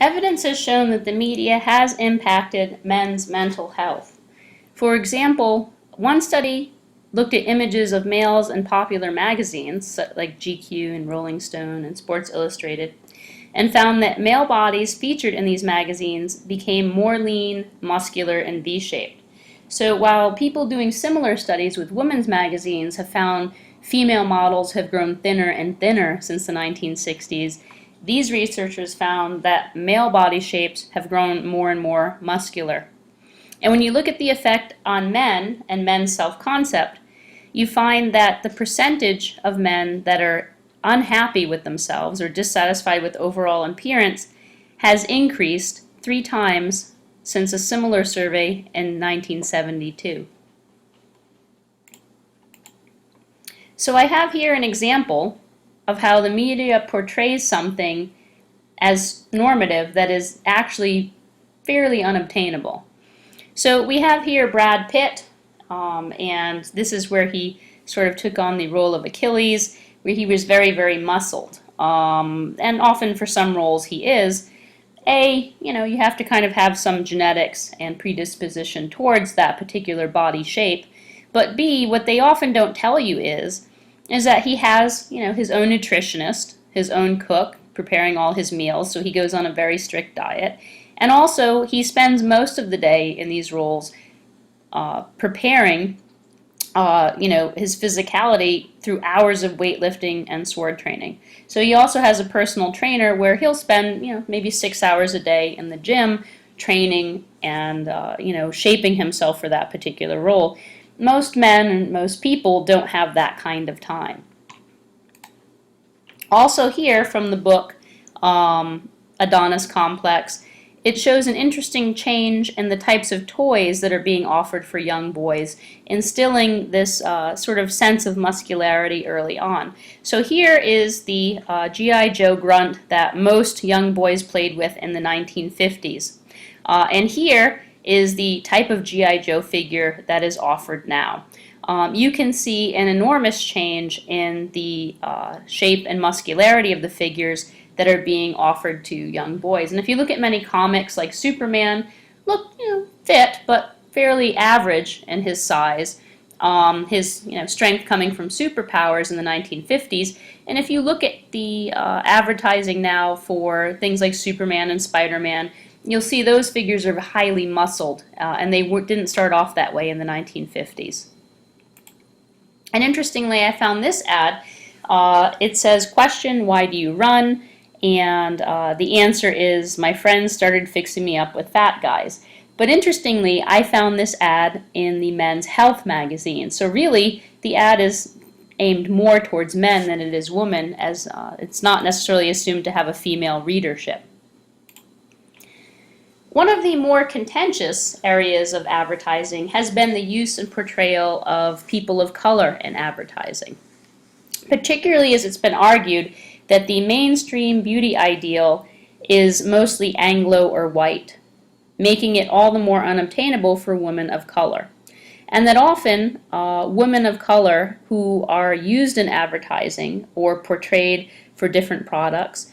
Evidence has shown that the media has impacted men's mental health. For example, one study looked at images of males in popular magazines like GQ and Rolling Stone and Sports Illustrated, and found that male bodies featured in these magazines became more lean, muscular, and V-shaped. So while people doing similar studies with women's magazines have found female models have grown thinner and thinner since the 1960s, these researchers found that male body shapes have grown more and more muscular. And when you look at the effect on men and men's self-concept, you find that the percentage of men that are unhappy with themselves or dissatisfied with overall appearance has increased 3 times since a similar survey in 1972. So I have here an example of how the media portrays something as normative that is actually fairly unobtainable. So we have here Brad Pitt, and this is where he sort of took on the role of Achilles, where he was very, very muscled. And often for some roles he is. You have to kind of have some genetics and predisposition towards that particular body shape. But B, what they often don't tell you is that he has, his own nutritionist, his own cook, preparing all his meals, so he goes on a very strict diet. And also, he spends most of the day in these roles preparing, his physicality through hours of weightlifting and sword training. So he also has a personal trainer where he'll spend, maybe 6 hours a day in the gym training and, shaping himself for that particular role. Most men and most people don't have that kind of time. Also here from the book Adonis Complex, it shows an interesting change in the types of toys that are being offered for young boys, instilling this sort of sense of muscularity early on. So here is the G.I. Joe grunt that most young boys played with in the 1950s. And here is the type of G.I. Joe figure that is offered now. You can see an enormous change in the shape and muscularity of the figures that are being offered to young boys. And if you look at many comics like Superman, look fit but fairly average in his size. His strength coming from superpowers in the 1950s. And if you look at the advertising now for things like Superman and Spider-Man, you'll see those figures are highly muscled, and they didn't start off that way in the 1950s. And interestingly, I found this ad. It says, question, why do you run? And the answer is, my friends started fixing me up with fat guys. But interestingly, I found this ad in the Men's Health magazine. So really, the ad is aimed more towards men than it is women, as it's not necessarily assumed to have a female readership. One of the more contentious areas of advertising has been the use and portrayal of people of color in advertising, particularly as it's been argued that the mainstream beauty ideal is mostly Anglo or white, making it all the more unobtainable for women of color. And that often women of color who are used in advertising or portrayed for different products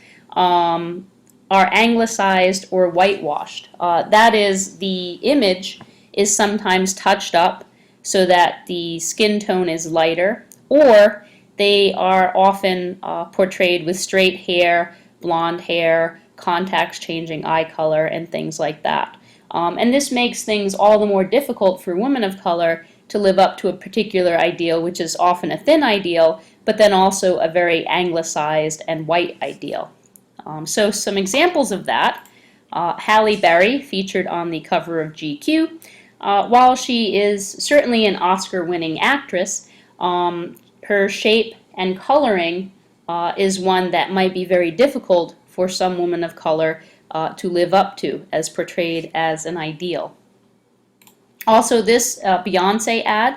are anglicized or whitewashed. That is, the image is sometimes touched up so that the skin tone is lighter, or they are often portrayed with straight hair, blonde hair, contacts changing eye color, and things like that. And this makes things all the more difficult for women of color to live up to a particular ideal, which is often a thin ideal, but then also a very anglicized and white ideal. So some examples of that, Halle Berry featured on the cover of GQ. While she is certainly an Oscar-winning actress, her shape and coloring is one that might be very difficult for some women of color to live up to, as portrayed as an ideal. Also, this Beyonce ad,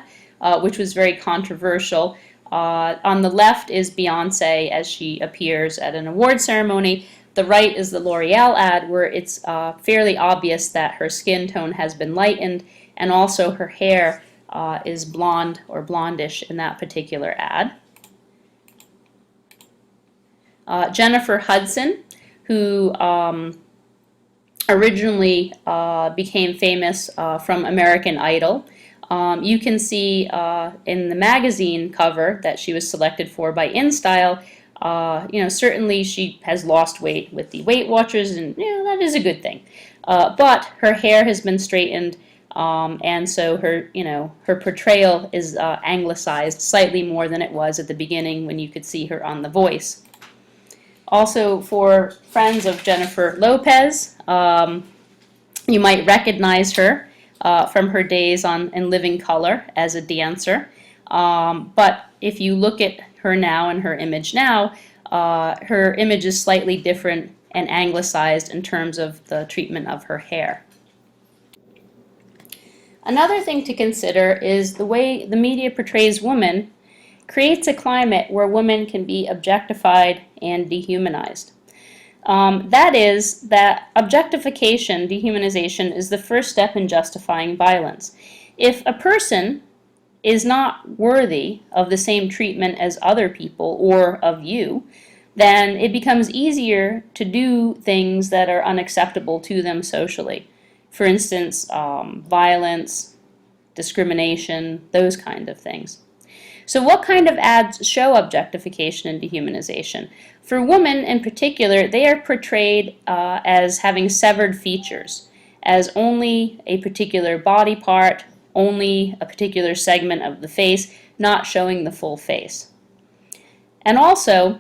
which was very controversial. On the left is Beyonce as she appears at an award ceremony. The right is the L'Oreal ad, where it's fairly obvious that her skin tone has been lightened, and also her hair is blonde or blondish in that particular ad. Jennifer Hudson, who originally became famous from American Idol. You can see in the magazine cover that she was selected for by InStyle, certainly she has lost weight with the Weight Watchers, and that is a good thing. But her hair has been straightened, and so her portrayal is anglicized slightly more than it was at the beginning when you could see her on The Voice. Also, for friends of Jennifer Lopez, you might recognize her from her days on In Living Color as a dancer. But if you look at her now and her image now, her image is slightly different and anglicized in terms of the treatment of her hair. Another thing to consider is the way the media portrays women creates a climate where women can be objectified and dehumanized. That is, that objectification, dehumanization, is the first step in justifying violence. If a person is not worthy of the same treatment as other people or of you, then it becomes easier to do things that are unacceptable to them socially. For instance, violence, discrimination, those kind of things. So what kind of ads show objectification and dehumanization? For women in particular, they are portrayed as having severed features, as only a particular body part, only a particular segment of the face, not showing the full face. And also,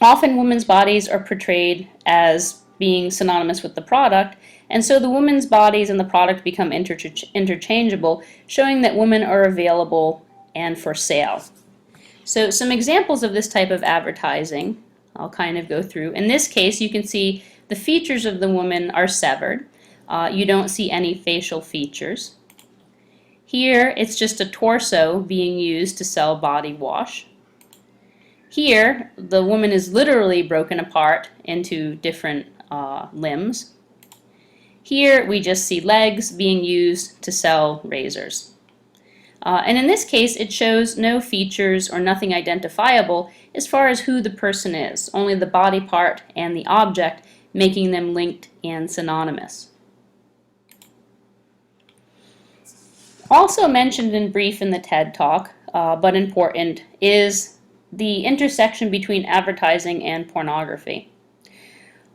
often women's bodies are portrayed as being synonymous with the product, and so the women's bodies and the product become interchangeable, showing that women are available and for sale. So some examples of this type of advertising I'll kind of go through. In this case, you can see the features of the woman are severed. You don't see any facial features. Here, it's just a torso being used to sell body wash. Here, the woman is literally broken apart into different limbs. Here, we just see legs being used to sell razors. And in this case, it shows no features or nothing identifiable as far as who the person is, only the body part and the object, making them linked and synonymous. Also mentioned in brief in the TED Talk, but important, is the intersection between advertising and pornography.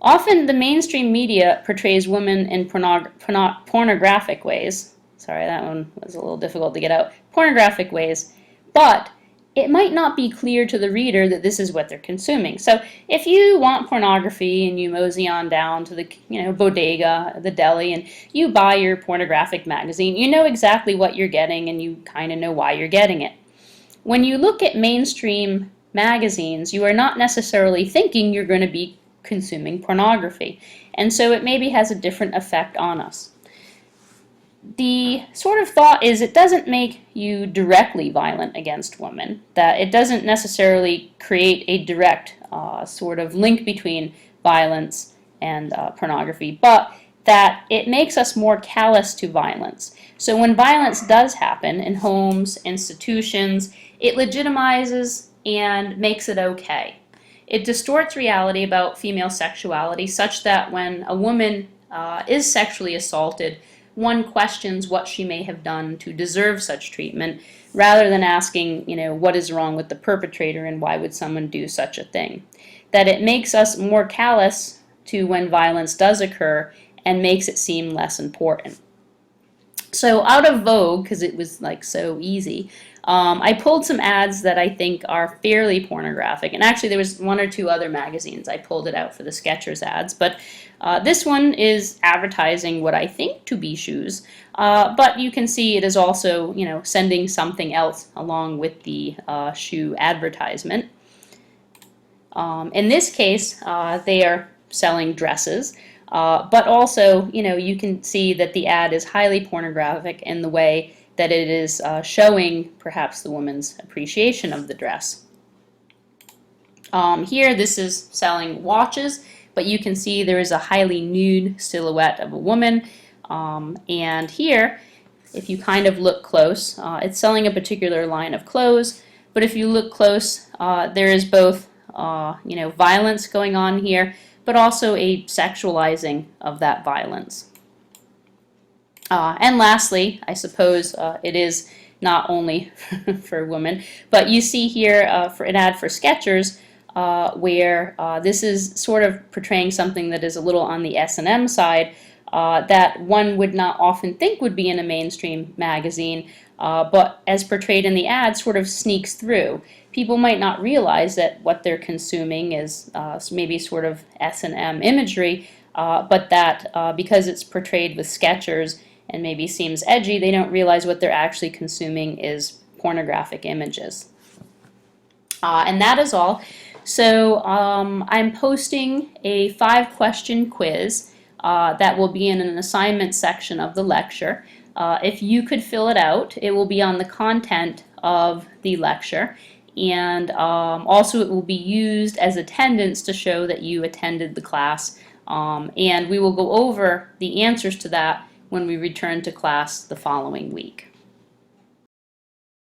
Often the mainstream media portrays women in pornographic ways. Sorry, that one was a little difficult to get out. Pornographic ways, but it might not be clear to the reader that this is what they're consuming. So if you want pornography and you mosey on down to the bodega, the deli, and you buy your pornographic magazine, you know exactly what you're getting and you kind of know why you're getting it. When you look at mainstream magazines, you are not necessarily thinking you're going to be consuming pornography, and so it maybe has a different effect on us. The sort of thought is it doesn't make you directly violent against women, that it doesn't necessarily create a direct sort of link between violence and pornography, but that it makes us more callous to violence. So when violence does happen in homes, institutions, it legitimizes and makes it okay. It distorts reality about female sexuality such that when a woman is sexually assaulted, one questions what she may have done to deserve such treatment, rather than asking, what is wrong with the perpetrator and why would someone do such a thing. That it makes us more callous to when violence does occur and makes it seem less important. So out of Vogue, because it was like so easy, I pulled some ads that I think are fairly pornographic. And actually there was one or two other magazines I pulled it out for the Skechers ads. But this one is advertising what I think to be shoes. But you can see it is also, sending something else along with the shoe advertisement. In this case, they are selling dresses. But also, you can see that the ad is highly pornographic in the way that it is showing perhaps the woman's appreciation of the dress. Here, this is selling watches, but you can see there is a highly nude silhouette of a woman. And here, if you kind of look close, it's selling a particular line of clothes. But if you look close, there is both, violence going on here, but also a sexualizing of that violence. And lastly, I suppose it is not only for women, but you see here for an ad for Skechers where this is sort of portraying something that is a little on the S&M side that one would not often think would be in a mainstream magazine, but as portrayed in the ad sort of sneaks through. People might not realize that what they're consuming is maybe sort of S&M imagery, but that because it's portrayed with Skechers and maybe seems edgy, they don't realize what they're actually consuming is pornographic images. And that is all. So I'm posting a 5-question quiz that will be in an assignment section of the lecture. If you could fill it out, it will be on the content of the lecture, and also it will be used as attendance to show that you attended the class, and we will go over the answers to that when we return to class the following week.